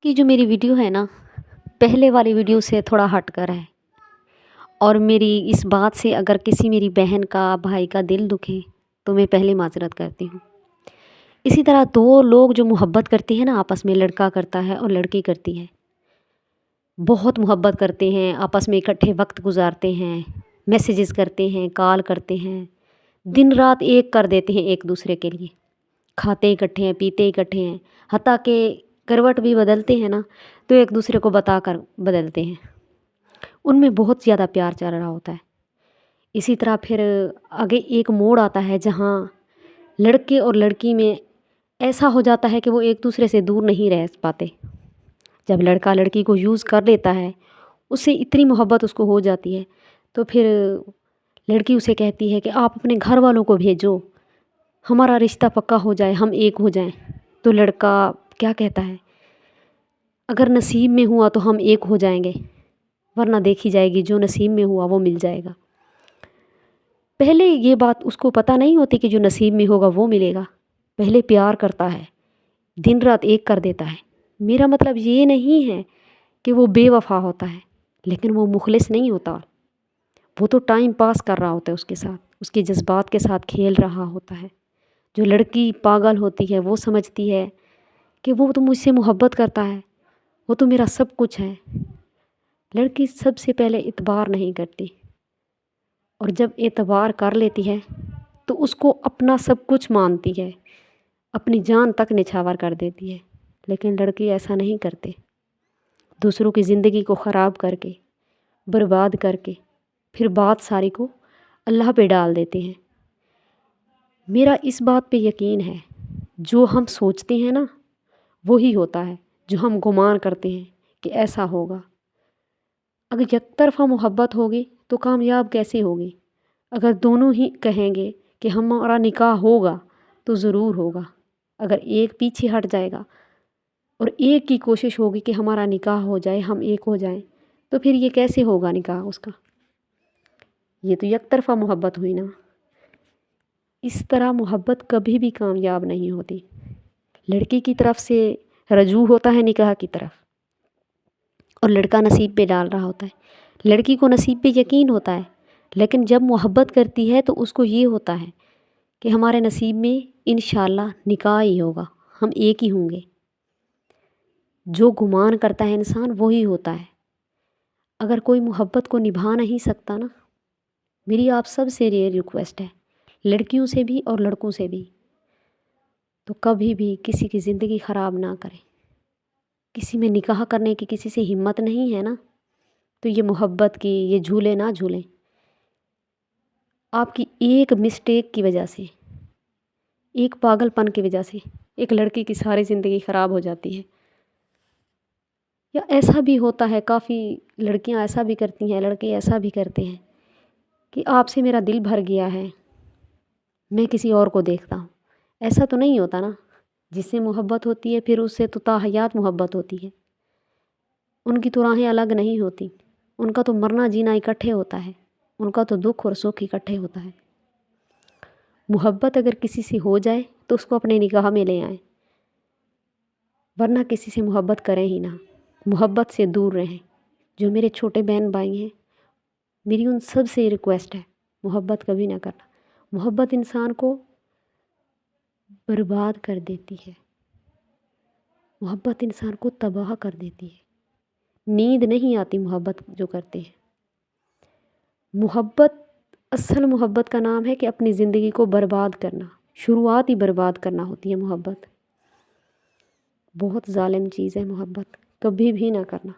कि जो मेरी वीडियो है ना, पहले वाली वीडियो से थोड़ा हट कर है। और मेरी इस बात से अगर किसी मेरी बहन का, भाई का दिल दुखे तो मैं पहले माज़रत करती हूँ। इसी तरह दो लोग जो मोहब्बत करते हैं ना आपस में, लड़का करता है और लड़की करती है, बहुत मोहब्बत करते हैं, आपस में इकट्ठे वक्त गुजारते हैं, मैसेजेस करते हैं, कॉल करते हैं, दिन रात एक कर देते हैं एक दूसरे के लिए। खाते इकट्ठे हैं, पीते इकट्ठे हैं, हत्ता के करवट भी बदलते हैं ना तो एक दूसरे को बता कर बदलते हैं। उनमें बहुत ज़्यादा प्यार चल रहा होता है। इसी तरह फिर आगे एक मोड़ आता है जहाँ लड़के और लड़की में ऐसा हो जाता है कि वो एक दूसरे से दूर नहीं रह पाते। जब लड़का लड़की को यूज़ कर लेता है, उससे इतनी मोहब्बत उसको हो जाती है, तो फिर लड़की उसे कहती है कि आप अपने घर वालों को भेजो, हमारा रिश्ता पक्का हो जाए, हम एक हो जाएं। तो लड़का क्या कहता है, अगर नसीब में हुआ तो हम एक हो जाएंगे, वरना देखी जाएगी, जो नसीब में हुआ वो मिल जाएगा। पहले ये बात उसको पता नहीं होती कि जो नसीब में होगा वो मिलेगा। पहले प्यार करता है, दिन रात एक कर देता है। मेरा मतलब ये नहीं है कि वो बेवफा होता है, लेकिन वो मुखलिस नहीं होता। वो तो टाइम पास कर रहा होता है उसके साथ, उसके जज्बात के साथ खेल रहा होता है। जो लड़की पागल होती है वो समझती है कि वो तो मुझसे मोहब्बत करता है, वो तो मेरा सब कुछ है। लड़की सबसे पहले इतबार नहीं करती, और जब एतबार कर लेती है तो उसको अपना सब कुछ मानती है, अपनी जान तक निछावर कर देती है। लेकिन लड़की ऐसा नहीं करते। दूसरों की ज़िंदगी को ख़राब करके, बर्बाद करके, फिर बात सारी को अल्लाह पे डाल देते हैं। मेरा इस बात पे यकीन है, जो हम सोचते हैं ना वही होता है, जो हम गुमान करते हैं कि ऐसा होगा। अगर एक तरफ़ा मोहब्बत होगी तो कामयाब कैसे होगी? अगर दोनों ही कहेंगे कि हमारा निकाह होगा तो ज़रूर होगा। अगर एक पीछे हट जाएगा और एक की कोशिश होगी कि हमारा निकाह हो जाए, हम एक हो जाएं, तो फिर ये कैसे होगा निकाह उसका? ये तो एक तरफ़ा मोहब्बत हुई ना। इस तरह मोहब्बत कभी भी कामयाब नहीं होती। लड़की की तरफ से रजू होता है निकाह की तरफ, और लड़का नसीब पे डाल रहा होता है। लड़की को नसीब पे यकीन होता है, लेकिन जब मोहब्बत करती है तो उसको ये होता है कि हमारे नसीब में इंशाल्लाह निकाह ही होगा, हम एक ही होंगे। जो गुमान करता है इंसान वही होता है। अगर कोई मोहब्बत को निभा नहीं सकता ना, मेरी आप सब से ये रिक्वेस्ट है, लड़कियों से भी और लड़कों से भी, तो कभी भी किसी की ज़िंदगी ख़राब ना करें। किसी में निकाह करने की किसी से हिम्मत नहीं है ना, तो ये मोहब्बत की ये झूले ना झूलें। आपकी एक मिस्टेक की वजह से, एक पागलपन की वजह से एक लड़की की सारी ज़िंदगी ख़राब हो जाती है। या ऐसा भी होता है, काफ़ी लड़कियां ऐसा भी करती हैं, लड़के ऐसा भी करते हैं कि आपसे मेरा दिल भर गया है, मैं किसी और को देखता हूँ। ऐसा तो नहीं होता ना। जिससे मोहब्बत होती है फिर उससे तो ताहयात मोहब्बत होती है। उनकी तो राहें अलग नहीं होती, उनका तो मरना जीना इकट्ठे होता है, उनका तो दुख और सुख इकट्ठे होता है। मोहब्बत अगर किसी से हो जाए तो उसको अपने निगाह में ले आए, वरना किसी से मोहब्बत करें ही ना, मोहब्बत से दूर रहें। जो मेरे छोटे बहन भाई हैं, मेरी उन सब से रिक्वेस्ट है, मोहब्बत कभी ना करना। मोहब्बत इंसान को बर्बाद कर देती है, मोहब्बत इंसान को तबाह कर देती है। नींद नहीं आती मोहब्बत जो करते हैं। मोहब्बत, असल मोहब्बत का नाम है कि अपनी ज़िंदगी को बर्बाद करना, शुरुआत ही बर्बाद करना होती है मोहब्बत। बहुत जालिम चीज़ है मोहब्बत, कभी भी ना करना।